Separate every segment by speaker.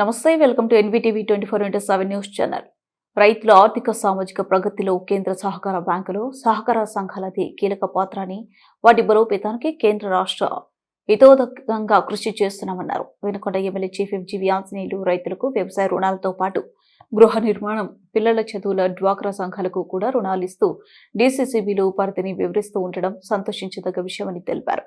Speaker 1: నమస్తే, welcome to NVTV 24/7 news channel. రైతుల ఆర్థిక సామాజిక ప్రగతిలో కేంద్ర సహకార బ్యాంకులు, సహకార సంఘాలది కీలక పాత్ర అని, వాటి బలోపేతానికి కేంద్ర రాష్ట్ర హితోదకంగా కృషి చేస్తున్నామన్నారు. వెనుకొండ ఎమ్మెల్యే చీఫ్ జీవి ఆంజనేయులు రైతులకు వ్యవసాయ రుణాలతో పాటు గృహ నిర్మాణం, పిల్లల చదువుల డ్వాక్రా సంఘాలకు కూడా రుణాలు ఇస్తూ డీసీసీబీలు పరిధిని వివరిస్తూ ఉండడం సంతోషించదగ్గ విషయమని తెలిపారు.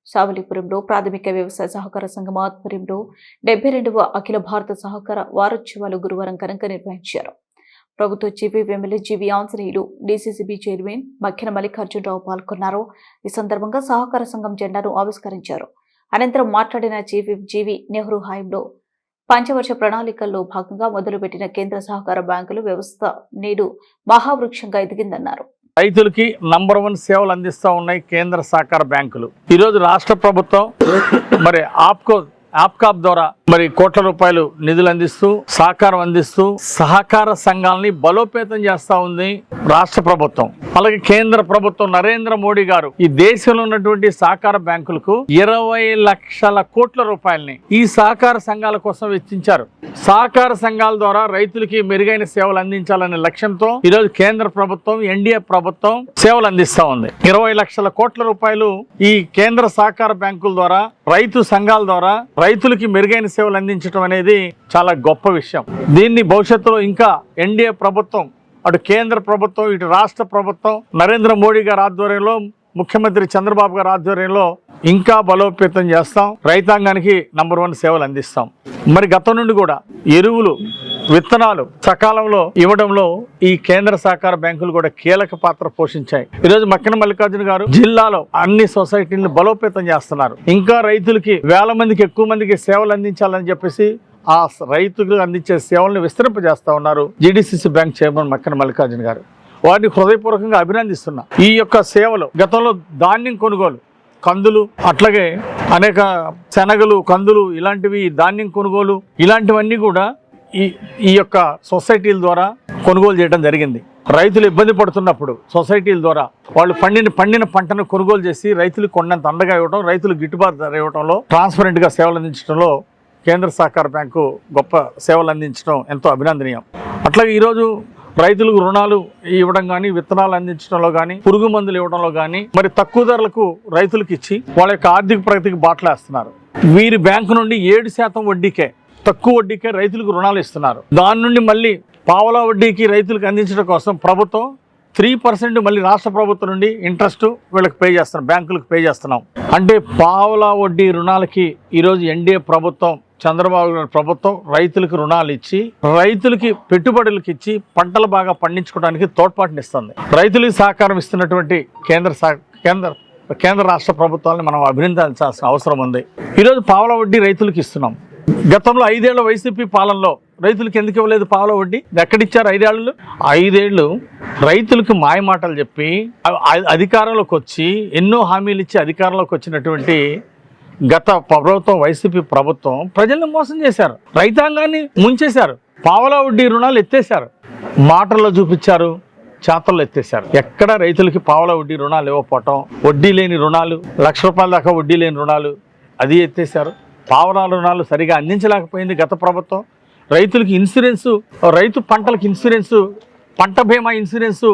Speaker 1: సావలిపురంలో ప్రాథమిక వ్యవసాయ సహకార సంఘం ఆధ్వర్యంలో 72వ అఖిల భారత సహకార వారోత్సవాలు గురువారం ఘనంగా నిర్వహించారు. ప్రభుత్వ చీఫ్ ఎమ్మెల్యే జీవి ఆంజనేయులు, డీసీసీబీ చైర్మన్ మక్కెన మల్లికార్జునరావు పాల్గొన్నారు. ఈ సందర్భంగా సహకార సంఘం జెండాను ఆవిష్కరించారు. అనంతరం మాట్లాడిన చీఫ్ జీవి, నెహ్రూ హయాంలో పంచవర్ష ప్రణాళికల్లో భాగంగా మొదలుపెట్టిన కేంద్ర సహకార బ్యాంకుల వ్యవస్థ నేడు మహావృక్షంగా ఎదిగిందన్నారు.
Speaker 2: రైతులకి నంబర్ 1 సేవలు అందిస్తూ ఉన్నాయి కేంద్ర సహకార బ్యాంకులు. ఈరోజు రాష్ట్ర ప్రభుత్వం మరి ఆప్కాప్ ద్వారా మరి కోట్ల రూపాయలు నిధులు అందిస్తూ, సహకారం అందిస్తూ సహకార సంఘాలని బలోపేతం చేస్తా ఉంది రాష్ట్ర ప్రభుత్వం. అలాగే కేంద్ర ప్రభుత్వం నరేంద్ర మోడీ గారు ఈ దేశంలో ఉన్నటువంటి సహకార బ్యాంకులకు 20 లక్షల కోట్ల రూపాయలని ఈ సహకార సంఘాల కోసం వెచ్చించారు. సహకార సంఘాల ద్వారా రైతులకి మెరుగైన సేవలు అందించాలనే లక్ష్యంతో ఈరోజు కేంద్ర ప్రభుత్వం, ఎన్డీఏ ప్రభుత్వం సేవలు అందిస్తా ఉంది. 20 లక్షల కోట్ల రూపాయలు ఈ కేంద్ర సహకార బ్యాంకుల ద్వారా, రైతు సంఘాల ద్వారా రైతులకి మెరుగైన సేవలు అందించడం అనేది చాలా గొప్ప విషయం. దీన్ని భవిష్యత్తులో ఇంకా ఎన్డీఏ ప్రభుత్వం, అటు కేంద్ర ప్రభుత్వం, ఇటు రాష్ట్ర ప్రభుత్వం, నరేంద్ర మోడీ గారి ఆధ్వర్యంలో, ముఖ్యమంత్రి చంద్రబాబు గారి ఆధ్వర్యంలో ఇంకా బలోపేతం చేస్తాం. రైతాంగానికి నంబర్ 1 సేవలు అందిస్తాం. మరి గతం నుండి కూడా ఎరువులు, విత్తనాలు సకాలంలో ఇవ్వడంలో ఈ కేంద్ర సహకార బ్యాంకులు కూడా కీలక పాత్ర పోషించాయి. ఈరోజు మక్కెన మల్లికార్జున గారు జిల్లాలో అన్ని సొసైటీలను బలోపేతం చేస్తున్నారు. ఇంకా రైతులకి వేల మందికి, ఎక్కువ మందికి సేవలు అందించాలని చెప్పేసి ఆ రైతులకు అందించే సేవలను విస్తరింపజేస్తా ఉన్నారు GDCC bank chairman Makkena Mallikarjuna గారు. వారిని హృదయపూర్వకంగా అభినందిస్తున్నా. ఈ యొక్క సేవలు గతంలో ధాన్యం కొనుగోలు, కందులు, అట్లాగే అనేక శనగలు, కందులు ఇలాంటివి, ధాన్యం కొనుగోలు ఇలాంటివన్నీ కూడా ఈ యొక్క సొసైటీల ద్వారా కొనుగోలు చేయడం జరిగింది. రైతులు ఇబ్బంది పడుతున్నప్పుడు సొసైటీల ద్వారా వాళ్ళు పండిన పంటను కొనుగోలు చేసి రైతులకు కొండంత అండగా ఇవ్వడం, రైతులకు గిట్టుబాటు ధర ఇవ్వడంలో, ట్రాన్స్పరెంట్గా సేవలు అందించడంలో కేంద్ర సహకార బ్యాంకు గొప్ప సేవలు అందించడం ఎంతో అభినందనీయం. అట్లాగే ఈరోజు రైతులకు రుణాలు ఇవ్వడం కానీ, విత్తనాలు అందించడంలో కానీ, పురుగు మందులు ఇవ్వడంలో కానీ మరి తక్కువ ధరలకు రైతులకు ఇచ్చి వాళ్ళ యొక్క ఆర్థిక ప్రగతికి బాటలేస్తున్నారు. వీరి బ్యాంకు నుండి 7% వడ్డీకే, తక్కువ వడ్డీకే రైతులకు రుణాలు ఇస్తున్నారు. దాని నుండి మళ్ళీ పావలా వడ్డీకి రైతులకు అందించడం కోసం ప్రభుత్వం 3% మళ్ళీ రాష్ట్ర ప్రభుత్వం నుండి ఇంట్రెస్ట్ వీళ్ళకి పే చేస్తున్నాం, బ్యాంకులకు పే చేస్తున్నాం. అంటే పావలా వడ్డీ రుణాలకి ఈరోజు ఎన్డీఏ ప్రభుత్వం, చంద్రబాబు గారి ప్రభుత్వం రైతులకు రుణాలు ఇచ్చి, రైతులకి పెట్టుబడులకు ఇచ్చి పంటలు బాగా పండించుకోవడానికి తోడ్పాటునిస్తుంది. రైతులకు సహకారం ఇస్తున్నటువంటి కేంద్ర రాష్ట్ర ప్రభుత్వాలను మనం అభినందించాల్సిన అవసరం ఉంది. ఈరోజు పావలా వడ్డీ రైతులకు ఇస్తున్నాం. గతంలో 5 ఏళ్ల వైసీపీ పాలనలో రైతులకు ఎందుకు ఇవ్వలేదు పావలా వడ్డీ? ఎక్కడిచ్చారు 5 ఏళ్ళు? 5 ఏళ్ళు రైతులకు మాయమాటలు చెప్పి అధికారంలోకి వచ్చి ఎన్నో హామీలు ఇచ్చి అధికారంలోకి వచ్చినటువంటి గత ప్రభుత్వం, వైసీపీ ప్రభుత్వం ప్రజలను మోసం చేశారు, రైతాంగాన్ని ముంచేశారు, పావలా వడ్డీ రుణాలు ఎత్తేశారు, మాటల్లో చూపించారు, చేతల్లో ఎత్తేశారు. ఎక్కడ రైతులకి పావలా వడ్డీ రుణాలు ఇవ్వకపోవటం, వడ్డీ లేని రుణాలు, ₹1,00,000 దాకా వడ్డీ లేని రుణాలు అది ఎత్తేశారు. పావలా రుణాలు సరిగా అందించలేకపోయింది గత ప్రభుత్వం. రైతులకి ఇన్సూరెన్సు, రైతు పంటలకు ఇన్సూరెన్సు, పంట బీమా ఇన్సూరెన్సు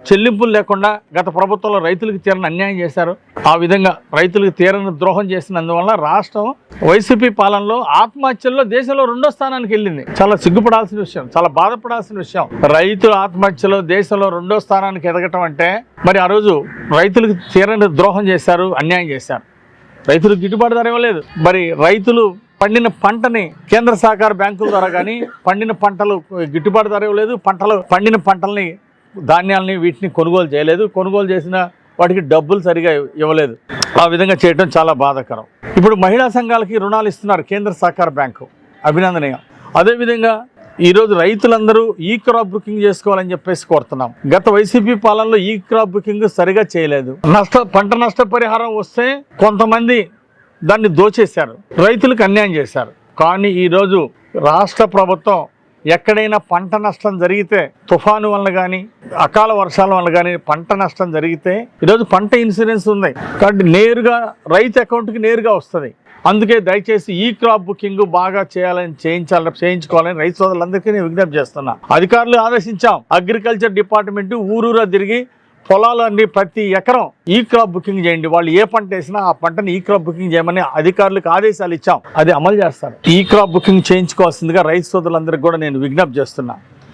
Speaker 2: చెల్లింపులు లేకుండా గత ప్రభుత్వంలో రైతులకు తీరని అన్యాయం చేశారు. ఆ విధంగా రైతులకు తీరని ద్రోహం చేసినందువల్ల రాష్ట్రం వైసీపీ పాలనలో ఆత్మహత్యల్లో దేశంలో 2వ స్థానానికి వెళ్ళింది. చాలా సిగ్గుపడాల్సిన విషయం, చాలా బాధపడాల్సిన విషయం. రైతుల ఆత్మహత్యలో దేశంలో 2వ స్థానానికి ఎదగటం అంటే మరి ఆ రోజు రైతులకు తీరని ద్రోహం చేశారు, అన్యాయం చేశారు. రైతులకు గిట్టుబాటు ధర ఇవ్వలేదు. మరి రైతులు పండిన పంటని కేంద్ర సహకార బ్యాంకుల ద్వారా కానీ పండిన పంటలు గిట్టుబాటు ధర ఇవ్వలేదు. పండిన పంటల్ని, ధాన్యాలని వీటిని కొనుగోలు చేయలేదు. కొనుగోలు చేసిన వాటికి డబ్బులు సరిగా ఇవ్వలేదు. ఆ విధంగా చేయడం చాలా బాధాకరం. ఇప్పుడు మహిళా సంఘాలకి రుణాలు ఇస్తున్నారు కేంద్ర సహకార బ్యాంకు, అభినందనీయం. అదేవిధంగా ఈరోజు రైతులందరూ ఈ క్రాప్ బుకింగ్ చేసుకోవాలని చెప్పేసి కోరుతున్నాం. గత వైసీపీ పాలనలో ఈ క్రాప్ బుకింగ్ సరిగా చేయలేదు. పంట నష్టపరిహారం వస్తే కొంతమంది దాన్ని దోచేశారు, రైతులకు అన్యాయం చేశారు. కానీ ఈరోజు రాష్ట్ర ప్రభుత్వం ఎక్కడైనా పంట నష్టం జరిగితే, తుఫాను వల్ల కానీ, అకాల వర్షాల వల్ల కానీ పంట నష్టం జరిగితే ఈరోజు పంట ఇన్సూరెన్స్ ఉంది కాబట్టి నేరుగా రైతు అకౌంట్కి నేరుగా వస్తుంది. అందుకే దయచేసి ఈ క్రాప్ బుకింగ్ బాగా చేయించుకోవాలని రైతు సోదరులందరికీ నేను విజ్ఞప్తి చేస్తున్నా. అధికారులు ఆదేశించాం, అగ్రికల్చర్ డిపార్ట్మెంట్ ఊరూరా తిరిగి పొలాలన్నీ ప్రతి ఎకరం ఈ క్రాప్ బుకింగ్ చేయండి. వాళ్ళు ఏ పంట వేసినా ఆ పంటని ఈ క్రాప్ బుకింగ్ చేయమని అధికారులకు ఆదేశాలు ఇచ్చాం. అది అమలు చేస్తారు. ఈ క్రాప్ బుకింగ్ చేయించుకోవాల్సిందిగా రైతు సోదరులందరికీ కూడా నేను విజ్ఞప్తి చేస్తున్నా.